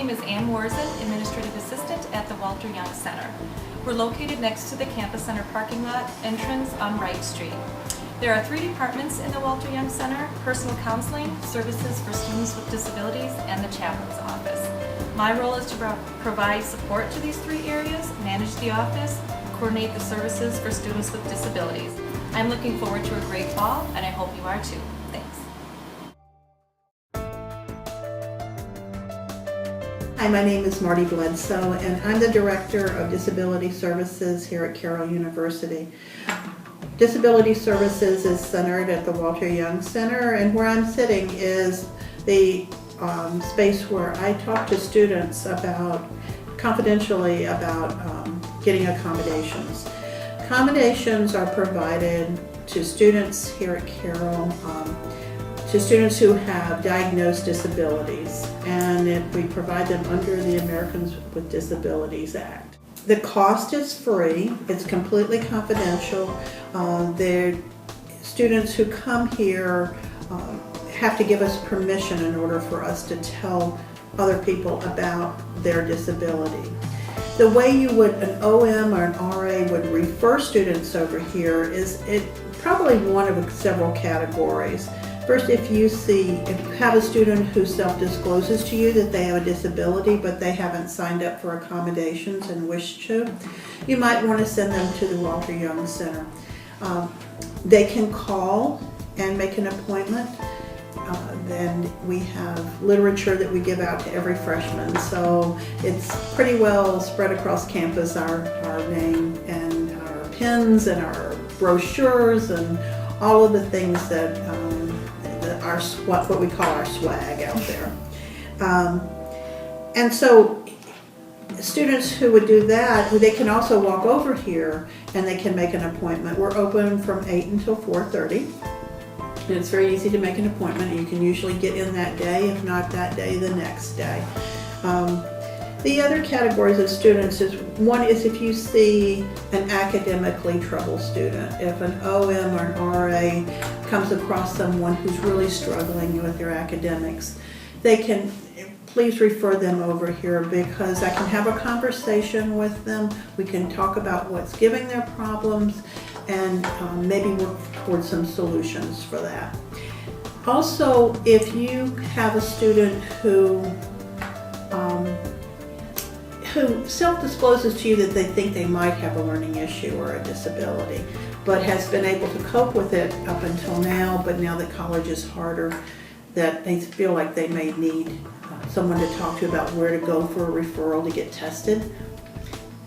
name is Ann Warzen, Administrative Assistant at the Walter Young Center. We're located next to the Campus Center parking lot entrance on Wright Street. There are 3 departments in the Walter Young Center: personal counseling, services for students with disabilities, and the chaplain's office. My role is to provide support to these 3 areas, manage the office, coordinate the services for students with disabilities. I'm looking forward to a great fall, and I hope you are too. Thanks. Hi, my name is Marty Bledsoe, and I'm the Director of Disability Services here at Carroll University. Disability Services is centered at the Walter Young Center, and where I'm sitting is the space where I talk to students confidentially about getting accommodations. Accommodations are provided to students here at Carroll, to students who have diagnosed disabilities, and we provide them under the Americans with Disabilities Act. The cost is free, it's completely confidential. The students who come here have to give us permission in order for us to tell other people about their disability. The way an OM or an RA would refer students over here is probably one of several categories. First, if you have a student who self-discloses to you that they have a disability but they haven't signed up for accommodations and wish to, you might want to send them to the Walter Young Center. They can call and make an appointment. Then we have literature that we give out to every freshman, so it's pretty well spread across campus, our name and our pins and our brochures and all of the things that what we call our swag out there. And so students who would do that, they can also walk over here and they can make an appointment. We're open from 8 until 4:30. And it's very easy to make an appointment. You can usually get in that day, if not that day, the next day. The other categories of students one is if you see an academically troubled student. If an OM or an RA comes across someone who's really struggling with their academics, please refer them over here, because I can have a conversation with them. We can talk about what's giving their problems and maybe work towards some solutions for that. Also, if you have a student who self-discloses to you that they think they might have a learning issue or a disability, but has been able to cope with it up until now, but now that college is harder, that they feel like they may need someone to talk to about where to go for a referral to get tested,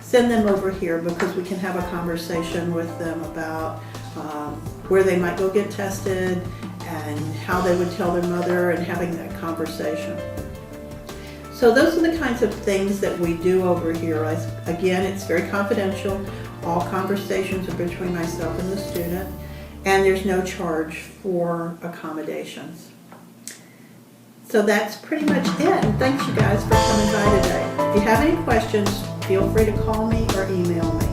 send them over here, because we can have a conversation with them about where they might go get tested and how they would tell their mother, and having that conversation. So those are the kinds of things that we do over here. Again, it's very confidential. All conversations are between myself and the student, and there's no charge for accommodations. So that's pretty much it, and thanks you guys for coming by today. If you have any questions, feel free to call me or email me.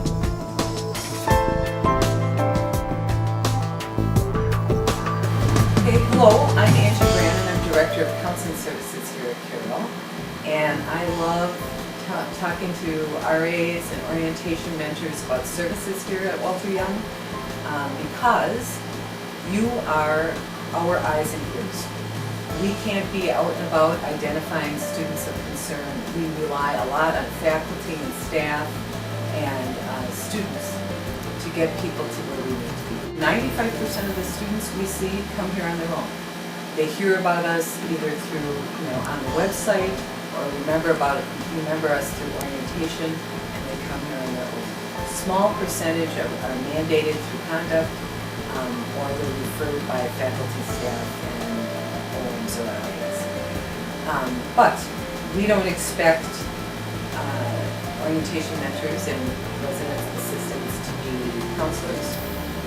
Hey, hello, I'm Angie Brandon. I'm Director of Counseling Services here at Carroll, and I love talking to RAs and orientation mentors about services here at Walter Young, because you are our eyes and ears. We can't be out and about identifying students of concern. We rely a lot on faculty and staff and students to get people to where we need to be. 95% of the students we see come here on their own. They hear about us either through, on the website, or remember us through orientation, and they come here on their own. A small percentage are mandated through conduct, or they're referred by faculty, staff, and OMs or RAs. But we don't expect orientation mentors and resident assistants to be counselors.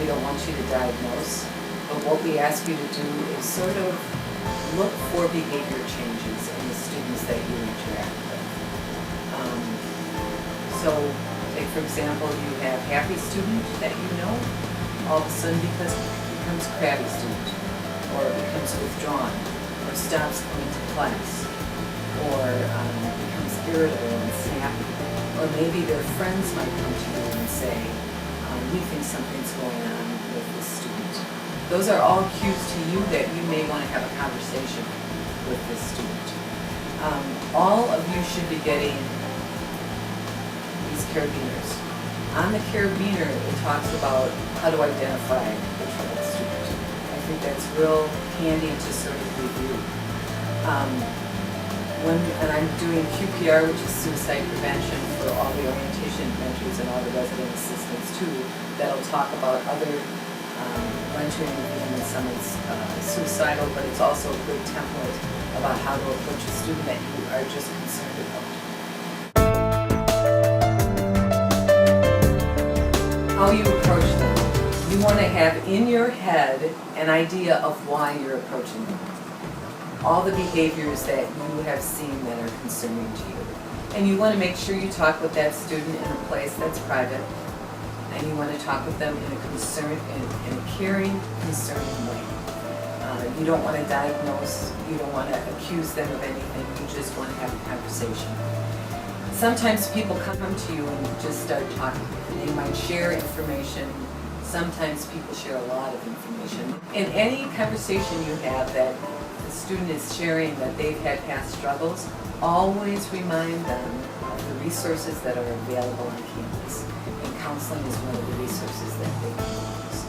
We don't want you to diagnose, but what we ask you to do is sort of look for behavior changes in the students that you interact with. So, take for example, you have happy student that you know, all of a sudden becomes crabby student, or becomes withdrawn, or stops coming to class, or irritable and snappy. Or maybe their friends might come to you and say, we think something's going on with this student. Those are all cues to you that you may want to have a conversation with this student. All of you should be getting these carabiners. On the carabiner, it talks about how to identify the troubled student. I think that's real handy to sort of review. And I'm doing QPR, which is suicide prevention, for all the orientation mentors and all the resident assistants too, that'll talk about other mentoring when someone's suicidal, but it's also a good template about how to approach a student that you are just concerned about. How you approach them. You want to have in your head an idea of why you're approaching them. All the behaviors that you have seen that are concerning to you. And you want to make sure you talk with that student in a place that's private, and you want to talk with them in a caring, concerning way. You don't want to diagnose, you don't want to accuse them of anything, you just want to have a conversation. Sometimes people come to you and just start talking. They might share information. Sometimes people share a lot of information. In any conversation you have that the student is sharing that they've had past struggles, always remind them of the resources that are available on campus. And counseling is one of the resources that they can use.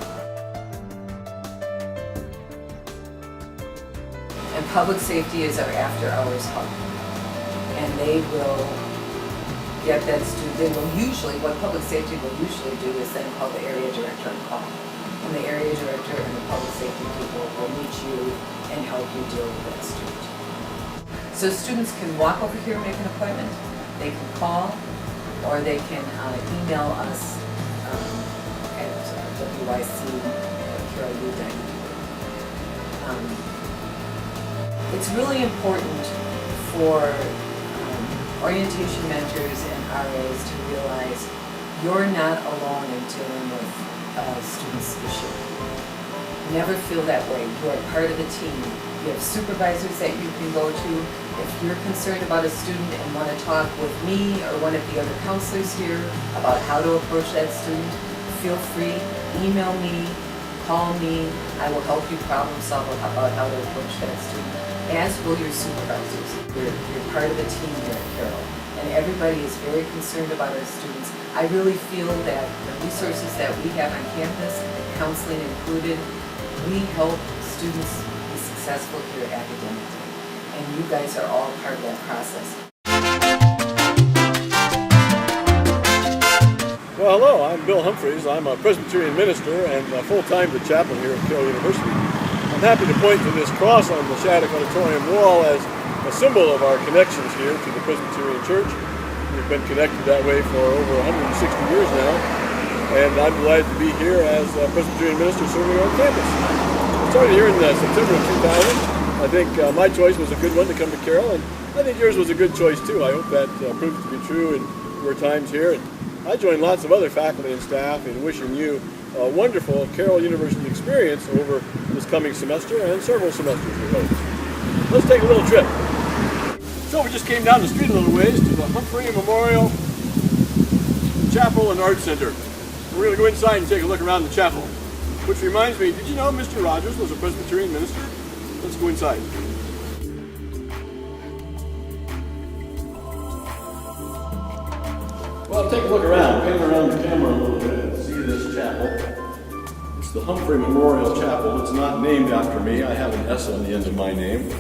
And public safety is our after-hours hub. And they will get that student, what public safety will usually do is then call the area director and call. And the area director and the public safety people will meet you and help you deal with that student. So students can walk over here and make an appointment, they can call, or they can email us at wyc@carolu.edu. It's really important for orientation mentors and RAs to realize you're not alone in dealing with a student's issue. Never feel that way. You are part of a team. You have supervisors that you can go to. If you're concerned about a student and want to talk with me or one of the other counselors here about how to approach that student, feel free, email me, call me. I will help you problem solve about how to approach that student, as will your supervisors. You're part of the team here at Carroll, and everybody is very concerned about our students. I really feel that the resources that we have on campus, counseling included, we help students be successful here academically, and you guys are all part of that process. Well, hello, I'm Bill Humphreys. I'm a Presbyterian minister and full-time the chaplain here at Carroll University. I'm happy to point to this cross on the Shattuck Auditorium wall as a symbol of our connections here to the Presbyterian Church. We've been connected that way for over 160 years now, and I'm delighted to be here as a Presbyterian minister serving on campus. I started here in September of 2000. I think my choice was a good one to come to Carroll, and I think yours was a good choice too. I hope that proves to be true in your times here. And I join lots of other faculty and staff in wishing you a wonderful Carroll University experience over this coming semester and several semesters, we hope. Let's take a little trip. So we just came down the street a little ways to the Humphrey Memorial Chapel and Art Center. We're going to go inside and take a look around the chapel. Which reminds me, did you know Mr. Rogers was a Presbyterian minister? Let's go inside. Well, take a look around, pan around the camera a little bit and see this chapel. It's the Humphrey Memorial Chapel. It's not named after me. I have an S on the end of my name.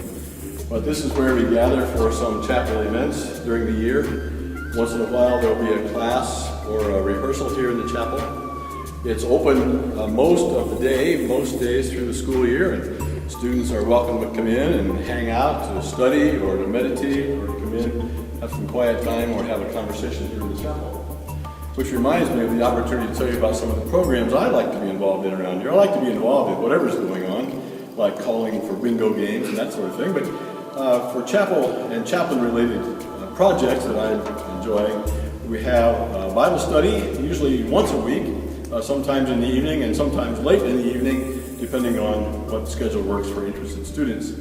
But this is where we gather for some chapel events during the year. Once in a while there will be a class or a rehearsal here in the chapel. It's open most of the day, most days through the school year, and students are welcome to come in and hang out to study or to meditate or to come in, have some quiet time or have a conversation here in the chapel. Which reminds me of the opportunity to tell you about some of the programs I like to be involved in around here. I like to be involved in whatever's going on, like calling for bingo games and that sort of thing, but for chapel and chaplain-related projects that I'm enjoying, we have Bible study, usually once a week, sometimes in the evening and sometimes late in the evening, depending on what schedule works for interested students.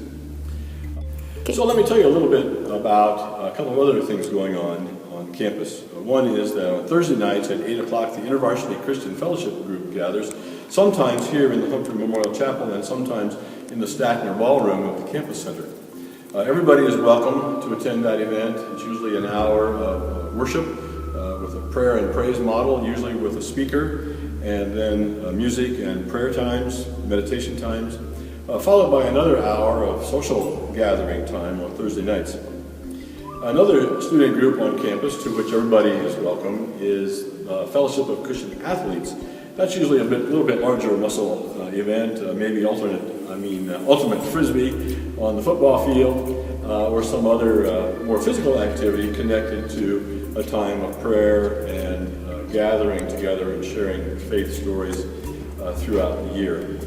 So let me tell you a little bit about a couple of other things going on campus. One is that on Thursday nights at 8 o'clock, the InterVarsity Christian Fellowship Group gathers, sometimes here in the Humphrey Memorial Chapel and sometimes in the Stackner Ballroom of the Campus Center. Everybody is welcome to attend that event. It's usually an hour of worship with a prayer and praise model, usually with a speaker, and then music and prayer times, meditation times, followed by another hour of social gathering time on Thursday nights. Another student group on campus to which everybody is welcome is Fellowship of Christian Athletes. That's usually a little bit larger muscle event, maybe ultimate frisbee on the football field, or some other more physical activity connected to a time of prayer and gathering together and sharing faith stories throughout the year.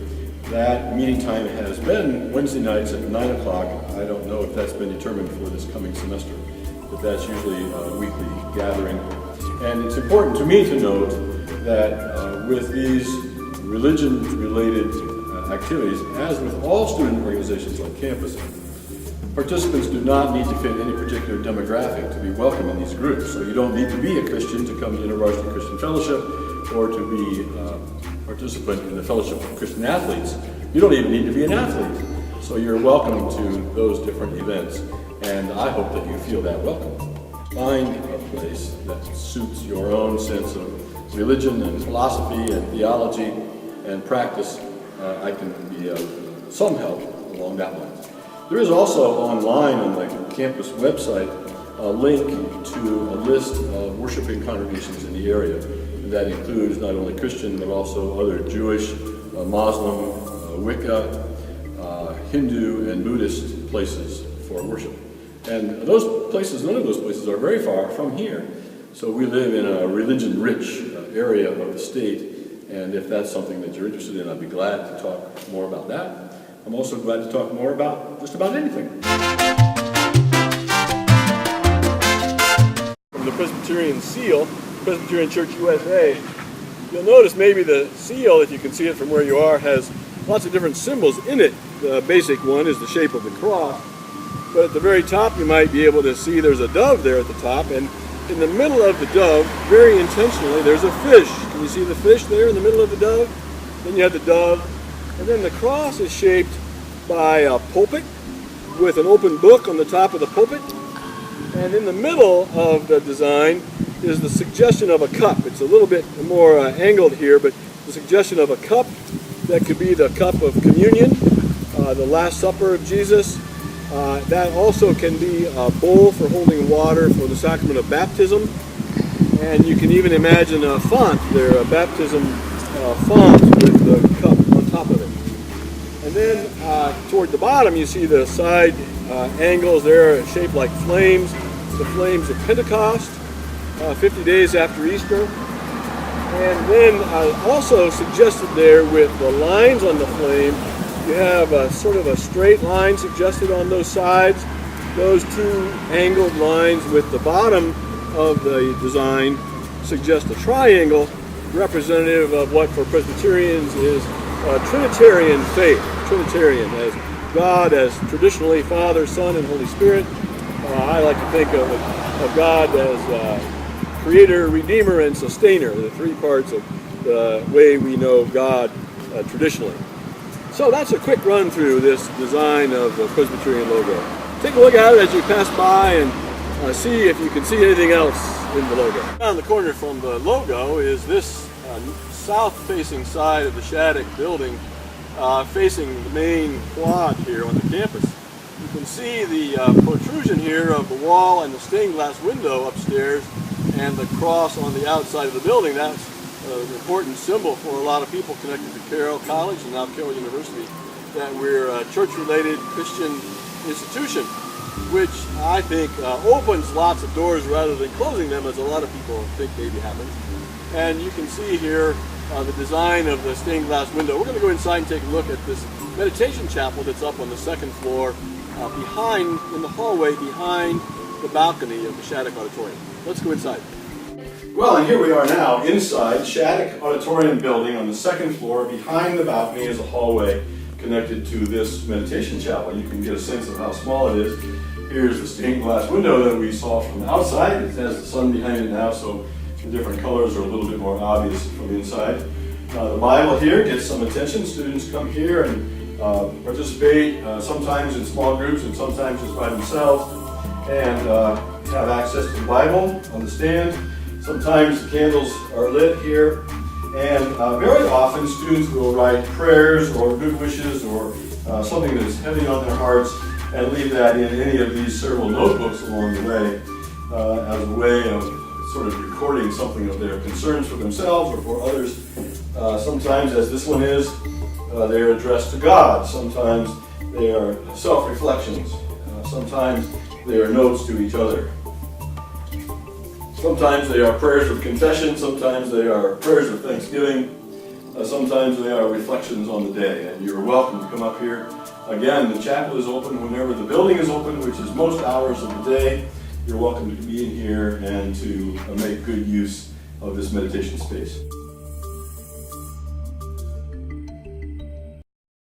That meeting time has been Wednesday nights at 9 o'clock. I don't know if that's been determined for this coming semester, but that's usually a weekly gathering. And it's important to me to note that with these religion-related activities, as with all student organizations on campus, participants do not need to fit any particular demographic to be welcome in these groups. So you don't need to be a Christian to come to InterVarsity Christian Fellowship or to be a participant in the Fellowship of Christian Athletes. You don't even need to be an athlete. So you're welcome to those different events, and I hope that you feel that welcome. Find a place that suits your own sense of religion and philosophy and theology and practice. I can be of some help along that line. There is also online on the campus website a link to a list of worshiping congregations in the area. That includes not only Christian but also other Jewish, Muslim, Wicca, Hindu, and Buddhist places for worship. And those places, none of those places are very far from here. So we live in a religion-rich area of the state, and if that's something that you're interested in, I'd be glad to talk more about that. I'm also glad to talk more about just about anything. From the Presbyterian seal, Presbyterian Church USA, you'll notice maybe the seal, if you can see it from where you are, has lots of different symbols in it. The basic one is the shape of the cross, but at the very top you might be able to see there's a dove there at the top, and in the middle of the dove, very intentionally, there's a fish. Can you see the fish there in the middle of the dove? Then you have the dove, and then the cross is shaped by a pulpit with an open book on the top of the pulpit, and in the middle of the design is the suggestion of a cup. It's a little bit more angled here, but the suggestion of a cup that could be the cup of communion, the Last Supper of Jesus. That also can be a bowl for holding water for the sacrament of baptism. And you can even imagine a font there, a baptism font with the cup on top of it. And then toward the bottom you see the side angles there shaped like flames, the flames of Pentecost, 50 days after Easter. And then also suggested there with the lines on the flame, you have a sort of a straight line suggested on those sides. Those two angled lines with the bottom of the design suggest a triangle representative of what for Presbyterians is Trinitarian faith. Trinitarian, as God as traditionally Father, Son, and Holy Spirit. I like to think of God as Creator, Redeemer, and Sustainer, the three parts of the way we know God traditionally. So that's a quick run through this design of the Presbyterian logo. Take a look at it as you pass by and see if you can see anything else in the logo. Down the corner from the logo is this south-facing side of the Shattuck building, facing the main quad here on the campus. You can see the protrusion here of the wall and the stained glass window upstairs and the cross on the outside of the building. That's an important symbol for a lot of people connected to Carroll College and now Carroll University, that we're a church-related Christian institution, which I think opens lots of doors rather than closing them, as a lot of people think maybe happens. And you can see here the design of the stained glass window. We're going to go inside and take a look at this meditation chapel that's up on the second floor behind, in the hallway behind the balcony of the Shattuck Auditorium. Let's go inside. Well, and here we are now inside Shattuck Auditorium building on the second floor. Behind the balcony is a hallway connected to this meditation chapel. You can get a sense of how small it is. Here's the stained glass window that we saw from the outside. It has the sun behind it now, so the different colors are a little bit more obvious from the inside. The Bible here gets some attention. Students come here and participate, sometimes in small groups and sometimes just by themselves, and have access to the Bible on the stand. Sometimes the candles are lit here, and very often students will write prayers or good wishes or something that's heavy on their hearts and leave that in any of these several notebooks along the way as a way of sort of recording something of their concerns for themselves or for others. Sometimes, as this one is, they are addressed to God. Sometimes they are self-reflections. Sometimes they are notes to each other. Sometimes they are prayers of confession. Sometimes they are prayers of thanksgiving. Sometimes they are reflections on the day. And you're welcome to come up here. Again, the chapel is open whenever the building is open, which is most hours of the day. You're welcome to be in here and to make good use of this meditation space.